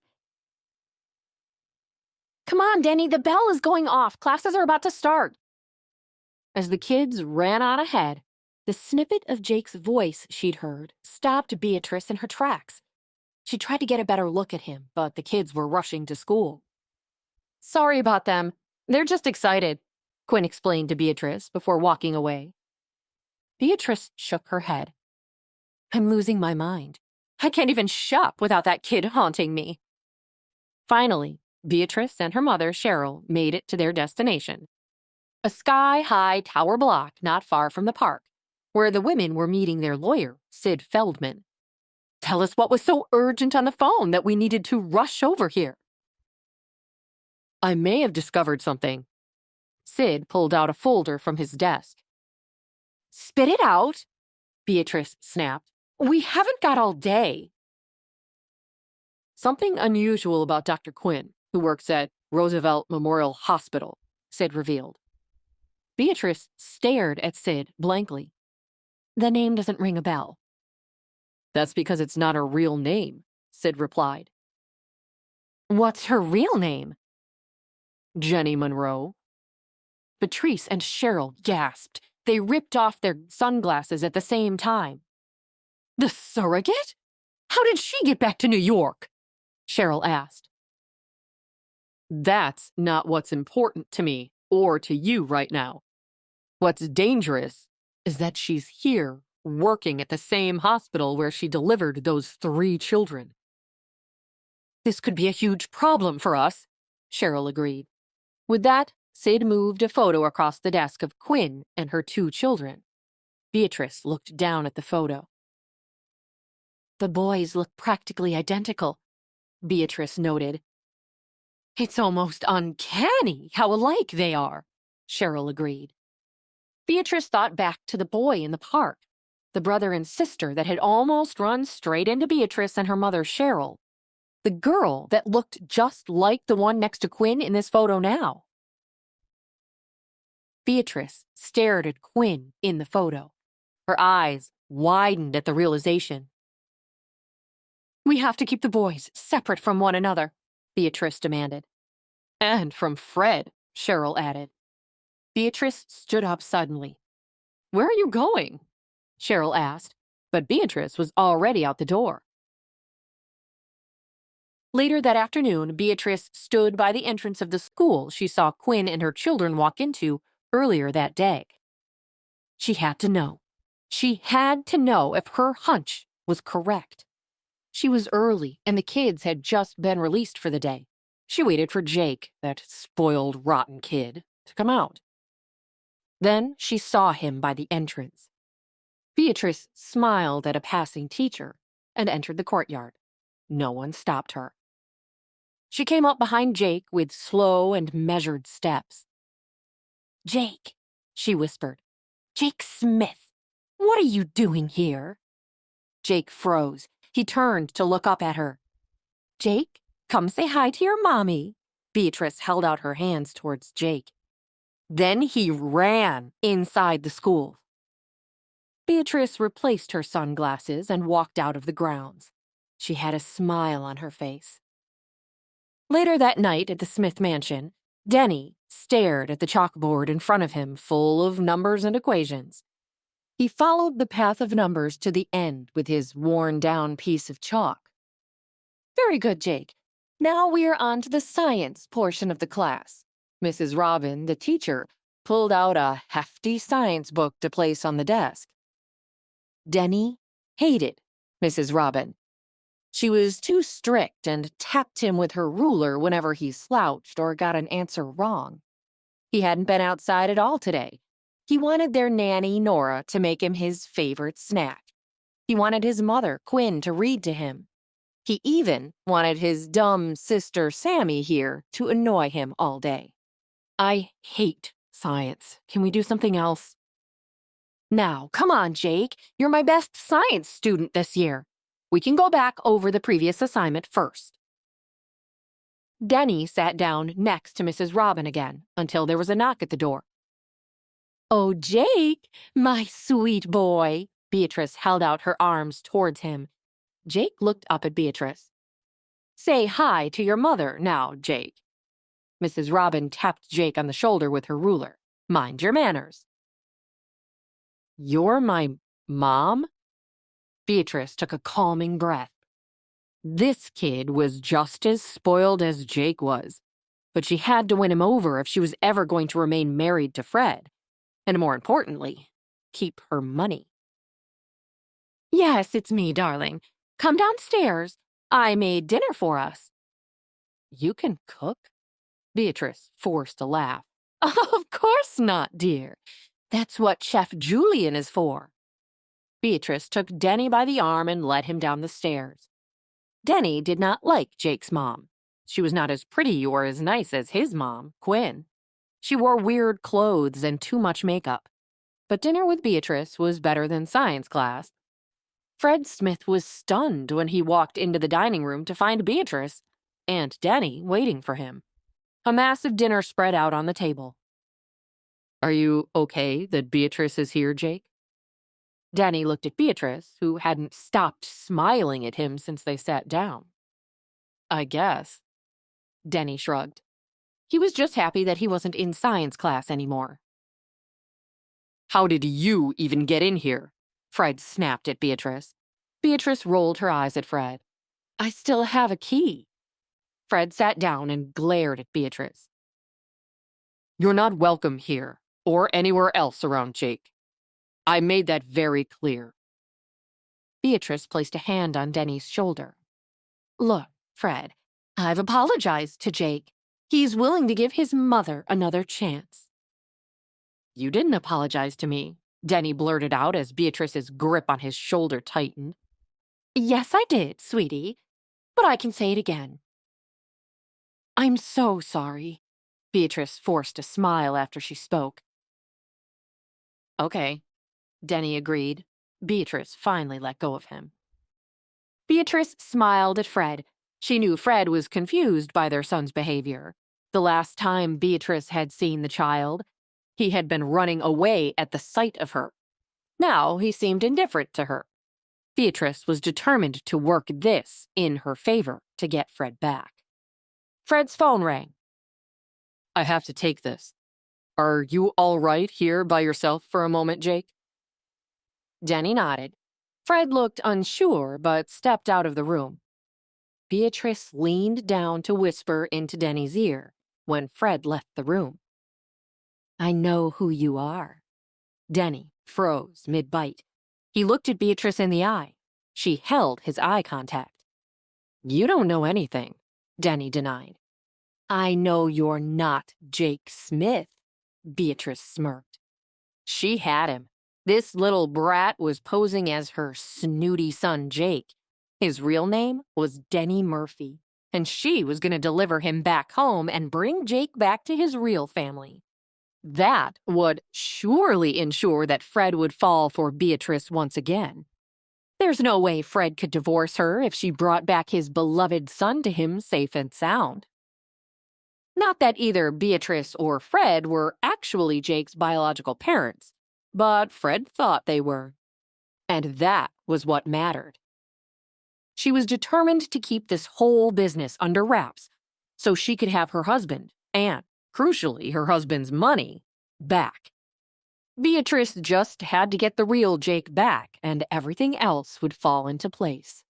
Come on, Denny, the bell is going off. Classes are about to start. As the kids ran on ahead, the snippet of Jake's voice she'd heard stopped Beatrice in her tracks. She tried to get a better look at him, but the kids were rushing to school. Sorry about them. They're just excited, Quinn explained to Beatrice before walking away. Beatrice shook her head. I'm losing my mind. I can't even shop without that kid haunting me. Finally, Beatrice and her mother, Cheryl, made it to their destination. A sky-high tower block not far from the park, where the women were meeting their lawyer, Sid Feldman. Tell us what was so urgent on the phone that we needed to rush over here. I may have discovered something. Sid pulled out a folder from his desk. Spit it out, Beatrice snapped. We haven't got all day. Something unusual about Dr. Quinn, who works at Roosevelt Memorial Hospital, Sid revealed. Beatrice stared at Sid blankly. The name doesn't ring a bell. That's because it's not her real name, Sid replied. What's her real name? Jenny Monroe. Patrice and Cheryl gasped. They ripped off their sunglasses at the same time. The surrogate? How did she get back to New York? Cheryl asked. That's not what's important to me or to you right now. What's dangerous is that she's here working at the same hospital where she delivered those 3 children. This could be a huge problem for us, Cheryl agreed. With that, Sid moved a photo across the desk of Quinn and her 2 children. Beatrice looked down at the photo. The boys look practically identical, Beatrice noted. It's almost uncanny how alike they are, Cheryl agreed. Beatrice thought back to the boy in the park, the brother and sister that had almost run straight into Beatrice and her mother, Cheryl. The girl that looked just like the one next to Quinn in this photo now. Beatrice stared at Quinn in the photo. Her eyes widened at the realization. We have to keep the boys separate from one another, Beatrice demanded. And from Fred, Cheryl added. Beatrice stood up suddenly. Where are you going? Cheryl asked, but Beatrice was already out the door. Later that afternoon, Beatrice stood by the entrance of the school she saw Quinn and her children walk into earlier that day. She had to know. She had to know if her hunch was correct. She was early, and the kids had just been released for the day. She waited for Jake, that spoiled, rotten kid, to come out. Then she saw him by the entrance. Beatrice smiled at a passing teacher and entered the courtyard. No one stopped her. She came up behind Jake with slow and measured steps. Jake, she whispered. Jake Smith, what are you doing here? Jake froze. He turned to look up at her. Jake, come say hi to your mommy. Beatrice held out her hands towards Jake. Then he ran inside the school. Beatrice replaced her sunglasses and walked out of the grounds. She had a smile on her face. Later that night at the Smith mansion, Denny stared at the chalkboard in front of him full of numbers and equations. He followed the path of numbers to the end with his worn-down piece of chalk. Very good, Jake. Now we are on to the science portion of the class. Mrs. Robin, the teacher, pulled out a hefty science book to place on the desk. Denny hated Mrs. Robin. She was too strict and tapped him with her ruler whenever he slouched or got an answer wrong. He hadn't been outside at all today. He wanted their nanny, Nora, to make him his favorite snack. He wanted his mother, Quinn, to read to him. He even wanted his dumb sister, Sammy, here to annoy him all day. I hate science. Can we do something else? Now, come on, Jake. You're my best science student this year. We can go back over the previous assignment first. Denny sat down next to Mrs. Robin again until there was a knock at the door. Oh, Jake, my sweet boy. Beatrice held out her arms towards him. Jake looked up at Beatrice. Say hi to your mother now, Jake. Mrs. Robin tapped Jake on the shoulder with her ruler. Mind your manners. You're my mom? Beatrice took a calming breath. This kid was just as spoiled as Jake was, but she had to win him over if she was ever going to remain married to Fred, and more importantly, keep her money. Yes, it's me, darling. Come downstairs. I made dinner for us. You can cook? Beatrice forced a laugh. Of course not, dear. That's what Chef Julian is for. Beatrice took Denny by the arm and led him down the stairs. Denny did not like Jake's mom. She was not as pretty or as nice as his mom, Quinn. She wore weird clothes and too much makeup. But dinner with Beatrice was better than science class. Fred Smith was stunned when he walked into the dining room to find Beatrice and Denny waiting for him. A massive dinner spread out on the table. Are you okay that Beatrice is here, Jake? Denny looked at Beatrice, who hadn't stopped smiling at him since they sat down. I guess. Denny shrugged. He was just happy that he wasn't in science class anymore. How did you even get in here? Fred snapped at Beatrice. Beatrice rolled her eyes at Fred. I still have a key. Fred sat down and glared at Beatrice. You're not welcome here, or anywhere else around Jake. I made that very clear. Beatrice placed a hand on Denny's shoulder. Look, Fred, I've apologized to Jake. He's willing to give his mother another chance. You didn't apologize to me, Denny blurted out as Beatrice's grip on his shoulder tightened. Yes, I did, sweetie, but I can say it again. I'm so sorry. Beatrice forced a smile after she spoke. Okay, Denny agreed. Beatrice finally let go of him. Beatrice smiled at Fred. She knew Fred was confused by their son's behavior. The last time Beatrice had seen the child, he had been running away at the sight of her. Now he seemed indifferent to her. Beatrice was determined to work this in her favor to get Fred back. Fred's phone rang. I have to take this. Are you all right here by yourself for a moment, Jake? Denny nodded. Fred looked unsure, but stepped out of the room. Beatrice leaned down to whisper into Denny's ear when Fred left the room. I know who you are. Denny froze mid-bite. He looked at Beatrice in the eye. She held his eye contact. You don't know anything, Denny denied. I know you're not Jake Smith, Beatrice smirked. She had him. This little brat was posing as her snooty son Jake. His real name was Denny Murphy, and she was going to deliver him back home and bring Jake back to his real family. That would surely ensure that Fred would fall for Beatrice once again. There's no way Fred could divorce her if she brought back his beloved son to him safe and sound. Not that either Beatrice or Fred were actually Jake's biological parents, but Fred thought they were. And that was what mattered. She was determined to keep this whole business under wraps so she could have her husband, and, crucially, her husband's money, back. Beatrice just had to get the real Jake back, and everything else would fall into place.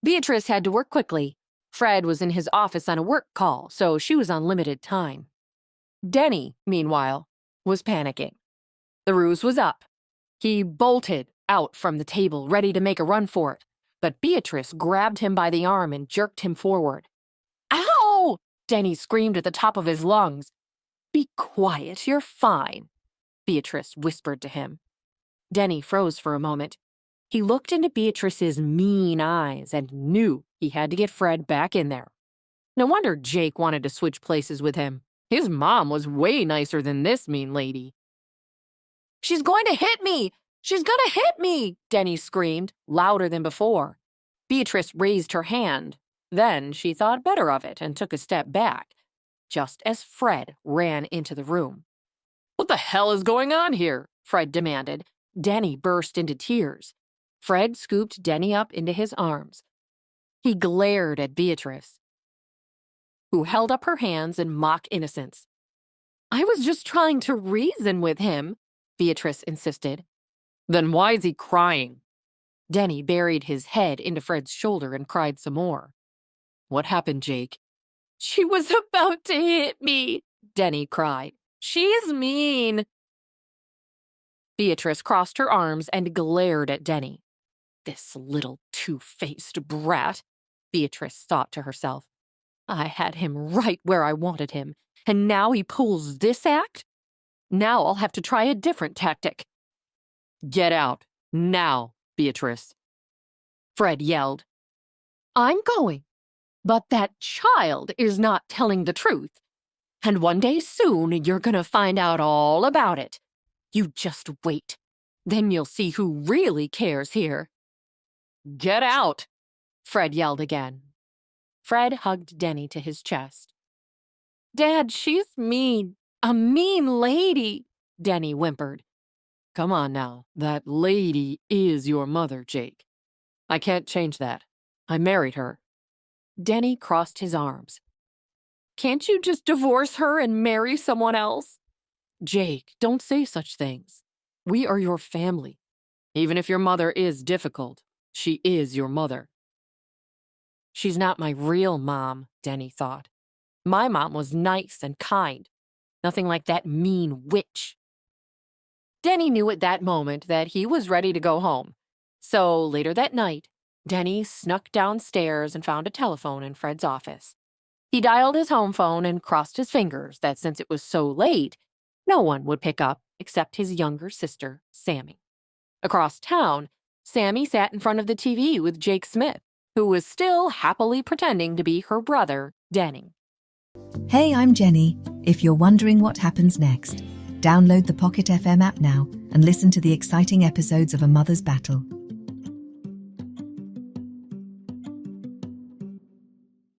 Beatrice had to work quickly. Fred was in his office on a work call, so she was on limited time. Denny, meanwhile, was panicking. The ruse was up. He bolted out from the table, ready to make a run for it, but Beatrice grabbed him by the arm and jerked him forward. Ow! Denny screamed at the top of his lungs. Be quiet, you're fine, Beatrice whispered to him. Denny froze for a moment. He looked into Beatrice's mean eyes and knew he had to get Fred back in there. No wonder Jake wanted to switch places with him. His mom was way nicer than this mean lady. She's going to hit me! She's going to hit me! Denny screamed, louder than before. Beatrice raised her hand. Then she thought better of it and took a step back, just as Fred ran into the room. What the hell is going on here? Fred demanded. Denny burst into tears. Fred scooped Denny up into his arms. He glared at Beatrice, who held up her hands in mock innocence. I was just trying to reason with him, Beatrice insisted. Then why is he crying? Denny buried his head into Fred's shoulder and cried some more. What happened, Jake? She was about to hit me, Denny cried. She's mean. Beatrice crossed her arms and glared at Denny. This little two-faced brat, Beatrice thought to herself. I had him right where I wanted him, and now he pulls this act? Now I'll have to try a different tactic. Get out, now, Beatrice, Fred yelled. I'm going, but that child is not telling the truth. And one day soon, you're gonna find out all about it. You just wait. Then you'll see who really cares here. Get out, Fred yelled again. Fred hugged Denny to his chest. Dad, she's mean. A mean lady, Denny whimpered. Come on now, that lady is your mother, Jake. I can't change that. I married her. Denny crossed his arms. Can't you just divorce her and marry someone else? Jake, don't say such things. We are your family. Even if your mother is difficult, she is your mother. She's not my real mom, Denny thought. My mom was nice and kind. Nothing like that mean witch. Denny knew at that moment that he was ready to go home. So later that night, Denny snuck downstairs and found a telephone in Fred's office. He dialed his home phone and crossed his fingers that since it was so late, no one would pick up except his younger sister, Sammy. Across town, Sammy sat in front of the TV with Jake Smith, who was still happily pretending to be her brother, Denny. Hey, I'm Jenny. If you're wondering what happens next, download the Pocket FM app now and listen to the exciting episodes of A Mother's Battle.